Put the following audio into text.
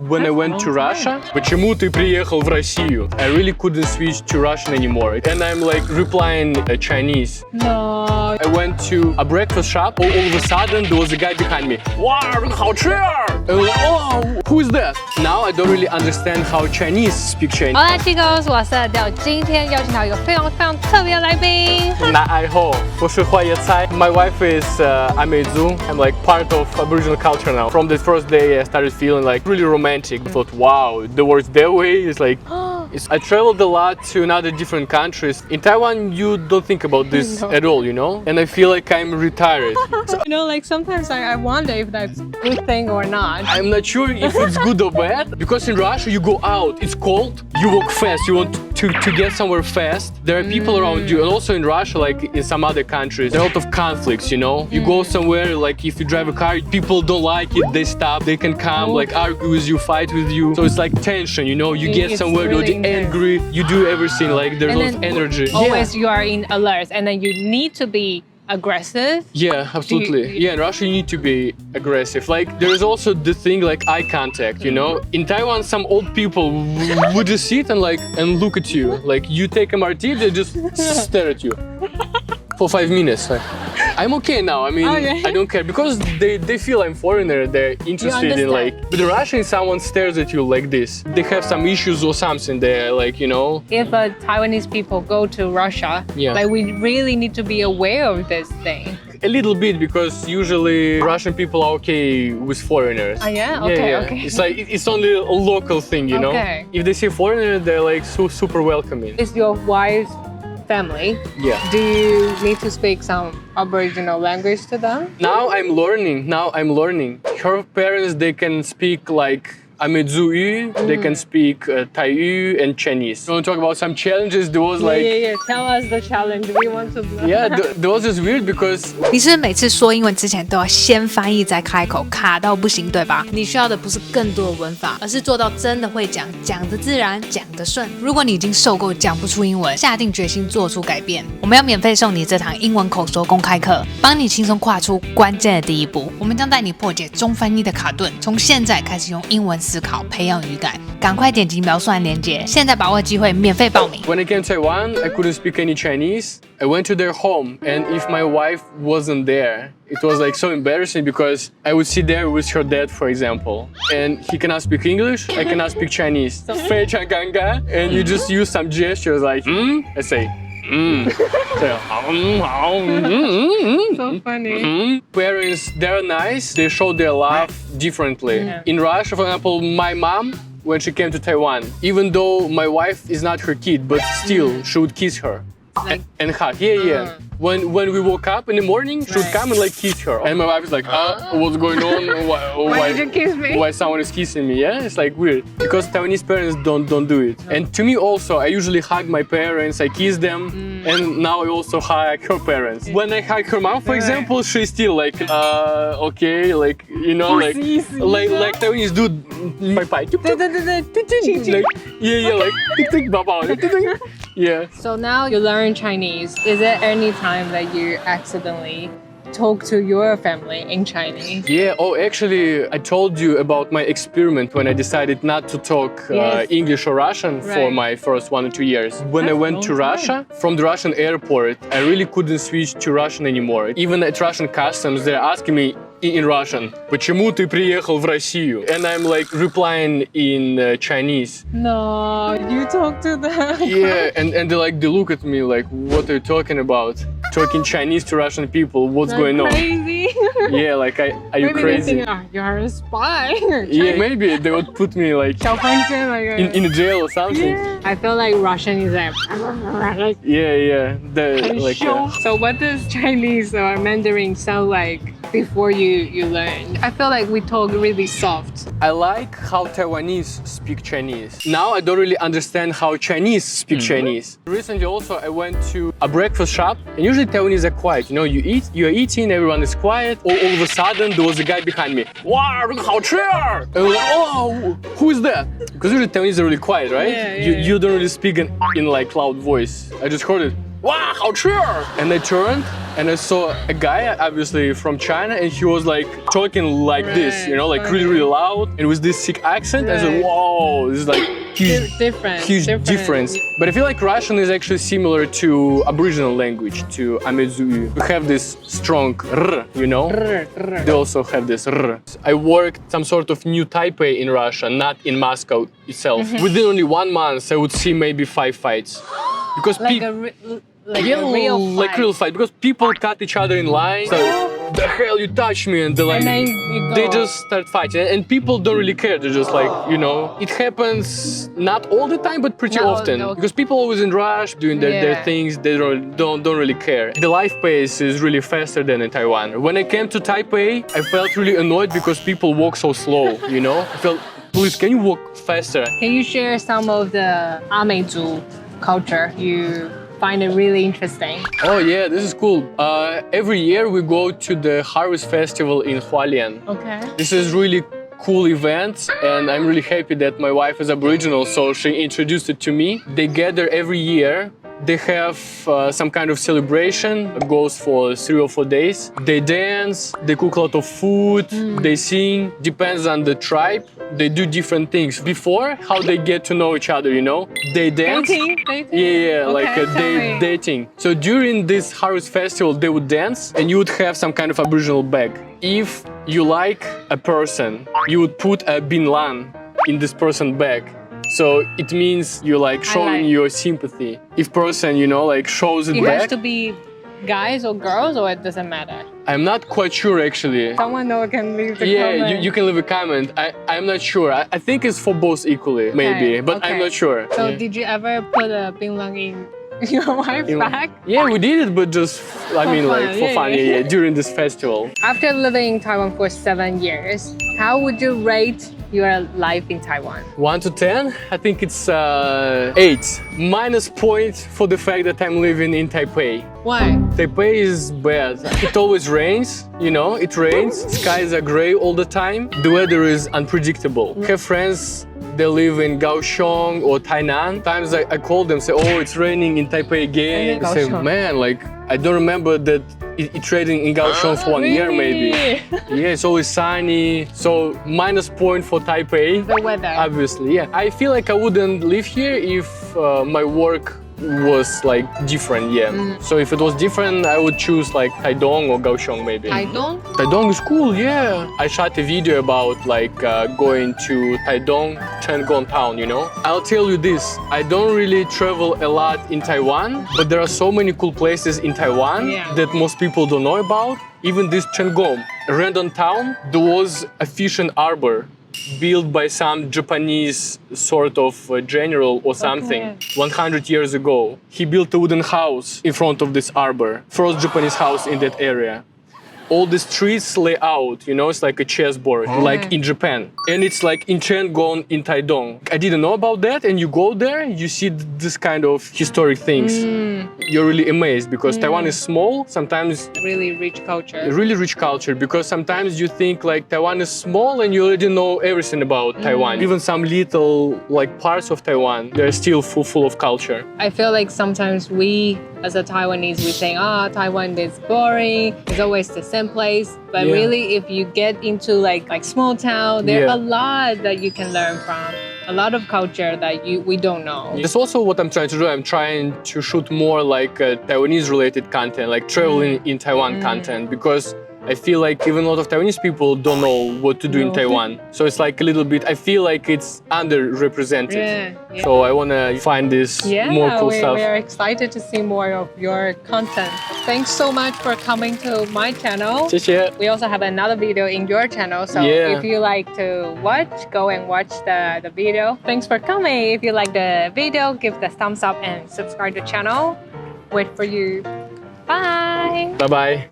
When I went to Russia, почему ты приехал в Россию? I really couldn't switch to Russian anymore. And I'm like replying Chinese. No. I went to a breakfast shop. All of a sudden, there was a guy behind me. Wow, 好吃! And I'm like, oh, who is that? Now I don't really understand how Chinese speak Chinese. Hola chicos, 我是 Adele， 今天邀请到一个非常特别的来宾。那I hope 我是花椰菜. My wife is阿美族. I'm like part of Aboriginal culture now. From the first day, I started feeling like really romantic. I thought, wow, the words their way is like. I traveled a lot to another different countries. In Taiwan, you don't think about this at all, you know? And I feel like I'm retired. You know, like sometimes I wonder if that's a good thing or not. I'm not sure if it's good or bad. Because in Russia, you go out, it's cold, you walk fast, you want to get somewhere fast. There are people around you. And also in Russia, like in some other countries, there are a lot of conflicts, you know? You go somewhere, like if you drive a car, people don't like it, they stop, they can come, like argue with you, fight with you. So it's like tension, you know? You get somewhere, really you're angry, you do everything, like there's a lot of energy. Always you are in alert, and then you need to be aggressive. Yeah, absolutely. Yeah, in Russia you need to be aggressive. Like there is also the thing like eye contact, you know? In Taiwan, some old people would just sit and look at you. Like you take a martini, they just stare at you for 5 minutes. I'm okay now. I mean, I don't care because they feel I'm foreigner. They're interested in like. But in Russia, if someone stares at you like this, they have some issues or something. They're like, you know. If Taiwanese people go to Russia, like we really need to be aware of this thing. A little bit because usually Russian people are okay with foreigners. Oh yeah? Okay. It's like it's only a local thing, you know. If they see foreigner, they're like super welcoming. Is your wife's family? Yeah. Do you need to speak some Aboriginal language to them? Now I'm learning. Her parents, they can speak like Amezuyu, they can speak Taiyu and Chinese. You want to talk about some challenges? There was like... Yeah. Tell us the challenge. We want to know. Yeah, there was this weird because... 你是不是每次说英文之前都要先翻译再开口，卡到不行，对吧？你需要的不是更多的文法，而是做到真的会讲，讲得自然，讲得顺。如果你已经受够讲不出英文，下定决心做出改变，我们要免费送你这堂英文口说公开课，帮你轻松跨出关键的第一步。我们将带你破解中翻译的卡顿，从现在开始用英文思考，培养语感。赶快点击描述栏连结，现在把握机会，免费报名。When I came to Taiwan, I couldn't speak any Chinese. I went to their home, and if my wife wasn't there, it was like so embarrassing because I would sit there with her dad, for example, and he cannot speak English, I cannot speak Chinese. 非常尴尬 and you just use some gestures like, I say, So funny. Parents, they're nice, they show their love differently. In Russia, for example, my mom, when she came to Taiwan, even though my wife is not her kid, but still, she would kiss her. And hug. Yeah. When we woke up in the morning, she would come and like kiss her. And my wife is like, what's going on? Why did you kiss me? Why someone is kissing me? Yeah, it's like weird. Because Taiwanese parents don't do it. And to me also, I usually hug my parents, I kiss them. And now I also hug her parents. When I hug her mom, for example, she's still like, okay, like, you know, like Taiwanese do my pie. Like, like, yeah. So now you learn Chinese. Is there any time that you accidentally talk to your family in Chinese? Yeah, actually, I told you about my experiment when I decided not to talk English or Russian for my first 1 or 2 years. When I went to Russia, from the Russian airport, I really couldn't switch to Russian anymore. Even at Russian customs, they're asking me in Russian, почему ты приехал в Россию? And I'm like replying in Chinese. No, you talk to them. Yeah, and they look at me like, what are you talking about? Talking Chinese to Russian people, what's going on? Crazy. Yeah, like, are you maybe crazy? They think, you're a spy. Yeah, maybe they would put me like in jail or something. Yeah. I feel like Russian is like yeah. Like, So what does Chinese or Mandarin sound like before you learn? I feel like we talk really soft. I like how Taiwanese speak Chinese. Now I don't really understand how Chinese speak Chinese. Recently also I went to a breakfast shop and usually Taiwanese are quiet. You know, you're eating, everyone is quiet. All of a sudden there was a guy behind me. Wow, 好吃! And I'm like, oh, who is that? Because usually Taiwanese are really quiet, right? You don't really speak in like loud voice. I just heard it. wow, 好吃! And I turned and I saw a guy, obviously from China, and he was like talking like this, you know, like really, really loud, and with this sick accent. I said, whoa, this is like huge difference. But I feel like Russian is actually similar to Aboriginal language, to Amezu. We have this strong r, you know? They also have this r. I worked some sort of new Taipei in Russia, not in Moscow itself. Within only 1 month, I would see maybe 5 fights. Because real fight, because people cut each other in line. So, the hell you touch me, and they just start fighting, and people don't really care. They're just like, you know, it happens not all the time, but pretty often, because people always in rush doing their things. They don't really care. The life pace is really faster than in Taiwan. When I came to Taipei, I felt really annoyed because people walk so slow. You know, I felt, please, can you walk faster? Can you share some of the Amezu culture you find it really interesting? Oh yeah, this is cool. Every year we go to the Harvest Festival in Hualien. Okay. This is really cool event, and I'm really happy that my wife is Aboriginal, so she introduced it to me. They gather every year. They have some kind of celebration. It goes for 3 or 4 days. They dance, they cook a lot of food, they sing. Depends on the tribe. They do different things. Before, how they get to know each other, you know? They dance. Dating? Yeah, Okay, like a dating. So during this Harvest Festival, they would dance, and you would have some kind of Aboriginal bag. If you like a person, you would put a binlan in this person's bag. So it means you're like showing your sympathy. If person, you know, like shows it back. It has to be guys or girls, or it doesn't matter? I'm not quite sure actually. Someone can leave the comment. comment. You can leave a comment. I'm not sure. I think it's for both equally, maybe, but I'm not sure. So did you ever put a binlang in your wife's bag? Yeah, we did it, but just, I mean, like for fun, during this festival. After living in Taiwan for 7 years, how would you rate your life in Taiwan? 1 to 10, I think it's 8. Minus point for the fact that I'm living in Taipei. Why? Taipei is bad. It always rains, you know, it rains. Skies are gray all the time. The weather is unpredictable. I have friends, they live in Kaohsiung or Tainan. Sometimes I call them, say, oh, it's raining in Taipei again. They say, man, like, I don't remember that it's raining in Kaohsiung for 1 year maybe. Yeah, it's always sunny. So minus point for Taipei. The weather. Obviously, yeah. I feel like I wouldn't live here if my work was like different, So if it was different, I would choose like Taidong or Kaohsiung maybe. Taidong? Taidong is cool, yeah. I shot a video about like going to Taidong, Chengong town, you know. I'll tell you this, I don't really travel a lot in Taiwan, but there are so many cool places in Taiwan that most people don't know about. Even this Chengong, a random town, there was a fishing harbor built by some Japanese sort of general or something 100 years ago. He built a wooden house in front of this harbor, first Japanese house in that area. All the streets lay out, you know, it's like a chessboard, like in Japan. And it's like in Chengong, in Taidong. I didn't know about that, and you go there, you see this kind of historic things. You're really amazed because Taiwan is small, sometimes Really rich culture. really rich culture, because sometimes you think like Taiwan is small and you already know everything about Taiwan. Even some little like parts of Taiwan, they're still full of culture. I feel like sometimes we, as a Taiwanese, we think, Taiwan is boring, it's always the same place. But really, if you get into like small town, there are a lot that you can learn from. A lot of culture that we don't know. That's also what I'm trying to do. I'm trying to shoot more like Taiwanese related content, like traveling in Taiwan content, because I feel like even a lot of Taiwanese people don't know what to do in Taiwan. So it's like a little bit, I feel like it's underrepresented. So I want to find this more cool stuff. We are excited to see more of your content. Thanks so much for coming to my channel. 谢谢. We also have another video in your channel. So if you like to watch, go and watch the video. Thanks for coming. If you like the video, give the thumbs up and subscribe to the channel. Wait for you. Bye. Bye-bye.